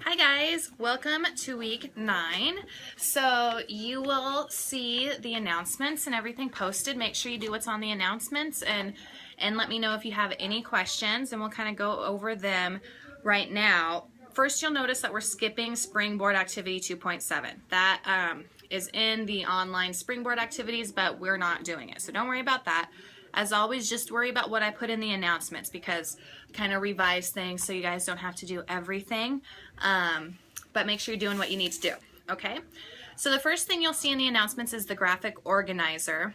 Hi guys, welcome to week 9. So you will see the announcements and everything posted. Make sure you do what's on the announcements and let me know if you have any questions, and we'll kind of go over them right now. First, you'll notice that we're skipping Springboard Activity 2.7. That is in the online Springboard activities, but we're not doing it. So don't worry about that. As always, just worry about what I put in the announcements, because kind of revise things so you guys don't have to do everything. But make sure you're doing what you need to do, okay? So the first thing you'll see in the announcements is the graphic organizer.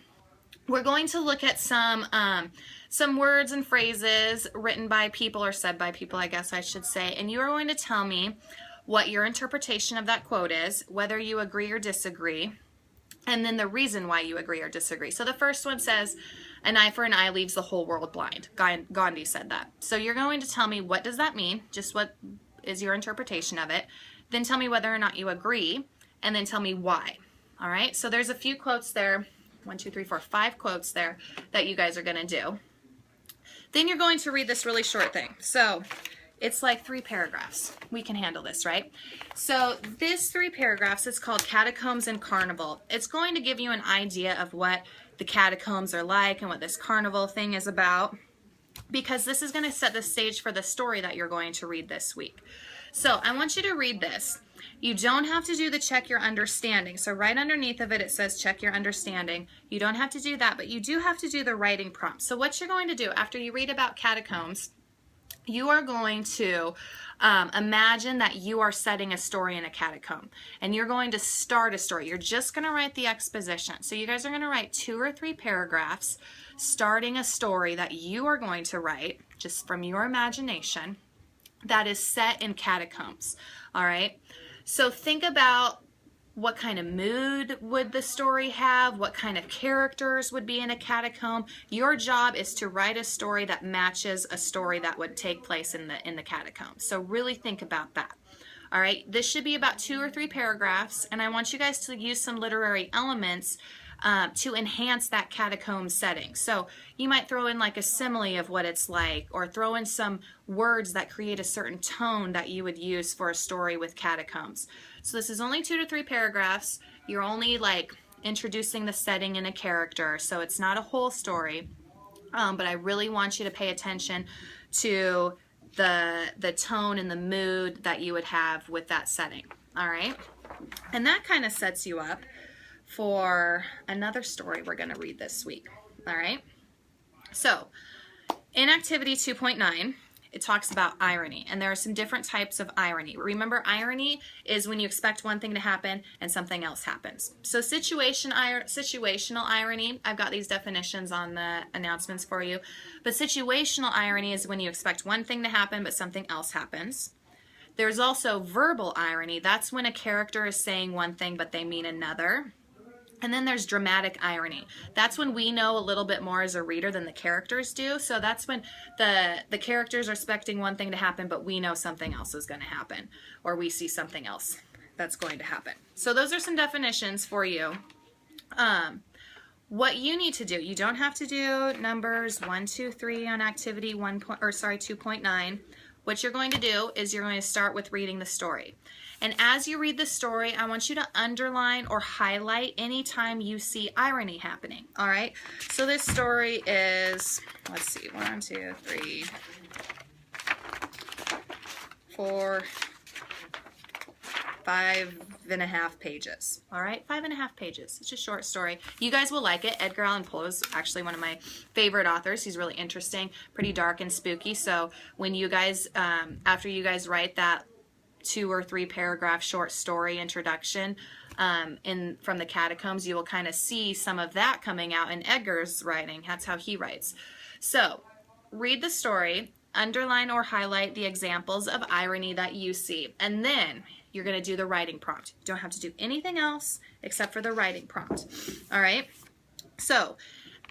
We're going to look at some words and phrases written by people, or said by people, I guess I should say, and you are going to tell me what your interpretation of that quote is, whether you agree or disagree, and then the reason why you agree or disagree. So the first one says, "An eye for an eye leaves the whole world blind." Gandhi said that. So you're going to tell me, what does that mean? Just what is your interpretation of it? Then tell me whether or not you agree, and then tell me why. All right, so there's a few quotes there, 1, 2, 3, 4, 5 quotes there that you guys are going to do. Then you're going to read this really short thing. So it's like 3 paragraphs. We can handle this, right? So this 3 paragraphs, it's called Catacombs and Carnival. It's going to give you an idea of what the catacombs are like and what this carnival thing is about, because this is going to set the stage for the story that you're going to read this week. So I want you to read this. You don't have to do the check your understanding. So right underneath of it, it says check your understanding. You don't have to do that, but you do have to do the writing prompt. So what you're going to do after you read about catacombs, you are going to imagine that you are setting a story in a catacomb, and you're going to start a story. You're just going to write the exposition. So you guys are going to write 2 or 3 paragraphs starting a story that you are going to write just from your imagination that is set in catacombs. All right, so think about what kind of mood would the story have, what kind of characters would be in a catacomb. Your job is to write a story that matches a story that would take place in the catacombs. So really think about that. All right, this should be about 2 or 3 paragraphs, and I want you guys to use some literary elements to enhance that catacomb setting. So you might throw in like a simile of what it's like, or throw in some words that create a certain tone that you would use for a story with catacombs. So this is only 2 to 3 paragraphs. You're only like introducing the setting and a character, so it's not a whole story. But I really want you to pay attention to the tone and the mood that you would have with that setting. All right, and that kind of sets you up for another story we're going to read this week. All right, so in activity 2.9, it talks about irony, and there are some different types of irony. Remember, irony is when you expect one thing to happen and something else happens. So situational irony, I've got these definitions on the announcements for you, but situational irony is when you expect one thing to happen but something else happens. There's also verbal irony. That's when a character is saying one thing but they mean another. And then there's dramatic irony. That's when we know a little bit more as a reader than the characters do. So that's when the characters are expecting one thing to happen, but we know something else is going to happen, or we see something else that's going to happen. So those are some definitions for you. What you need to do, you don't have to do numbers 1, 2, 3 on activity 2.9. What you're going to do is you're going to start with reading the story. And as you read the story, I want you to underline or highlight anytime you see irony happening. All right? So this story is, let's see, 1, 2, 3, 4, 5.5 pages. All right, 5.5 pages. It's a short story. You guys will like it. Edgar Allan Poe is actually one of my favorite authors. He's really interesting, pretty dark and spooky. So when you guys, after you guys write that 2 or 3 paragraph short story introduction from the catacombs, you will kind of see some of that coming out in Edgar's writing. That's how he writes. So read the story, underline or highlight the examples of irony that you see, and then you're going to do the writing prompt. You don't have to do anything else except for the writing prompt. All right? So,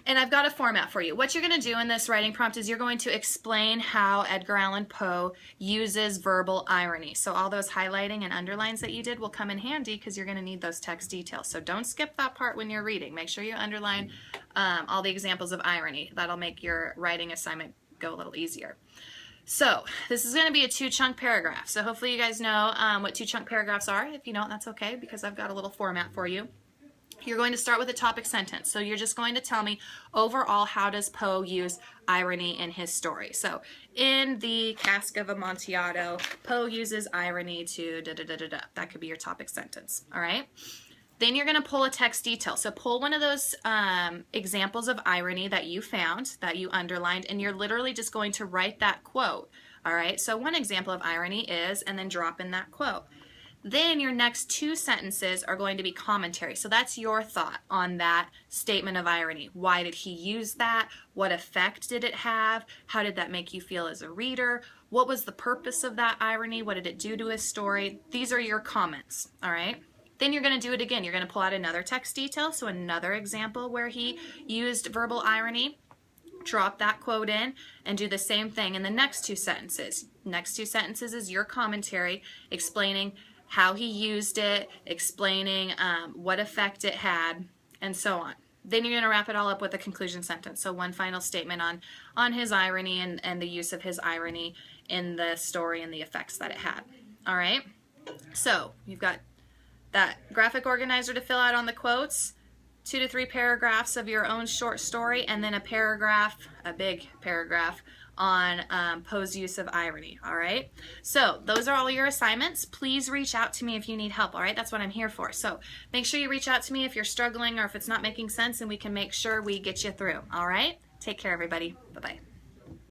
and I've got a format for you. What you're going to do in this writing prompt is you're going to explain how Edgar Allan Poe uses verbal irony. So all those highlighting and underlines that you did will come in handy because you're going to need those text details. So don't skip that part when you're reading. Make sure you underline all the examples of irony. That'll make your writing assignment go a little easier. So this is going to be a 2-chunk paragraph. So hopefully you guys know what 2-chunk paragraphs are. If you don't, that's okay, because I've got a little format for you. You're going to start with a topic sentence. So you're just going to tell me overall, how does Poe use irony in his story? So in the Cask of Amontillado, Poe uses irony to da da da da da. That could be your topic sentence. All right. Then you're going to pull a text detail. So pull one of those examples of irony that you found, that you underlined, and you're literally just going to write that quote. All right. So one example of irony is, and then drop in that quote. Then your next 2 sentences are going to be commentary. So that's your thought on that statement of irony. Why did he use that? What effect did it have? How did that make you feel as a reader? What was the purpose of that irony? What did it do to his story? These are your comments, all right? Then you're going to do it again. You're going to pull out another text detail, so another example where he used verbal irony. Drop that quote in and do the same thing in the next 2 sentences. Next 2 sentences is your commentary explaining how he used it, explaining what effect it had, and so on. Then you're going to wrap it all up with a conclusion sentence. So one final statement on his irony and the use of his irony in the story and the effects that it had. All right? So you've got that graphic organizer to fill out on the quotes, 2 to 3 paragraphs of your own short story, and then a paragraph, a big paragraph, on Poe's use of irony. All right, so those are all your assignments. Please reach out to me if you need help. All right, that's what I'm here for. So make sure you reach out to me if you're struggling or if it's not making sense, and we can make sure we get you through. All right, take care, everybody. Bye-bye.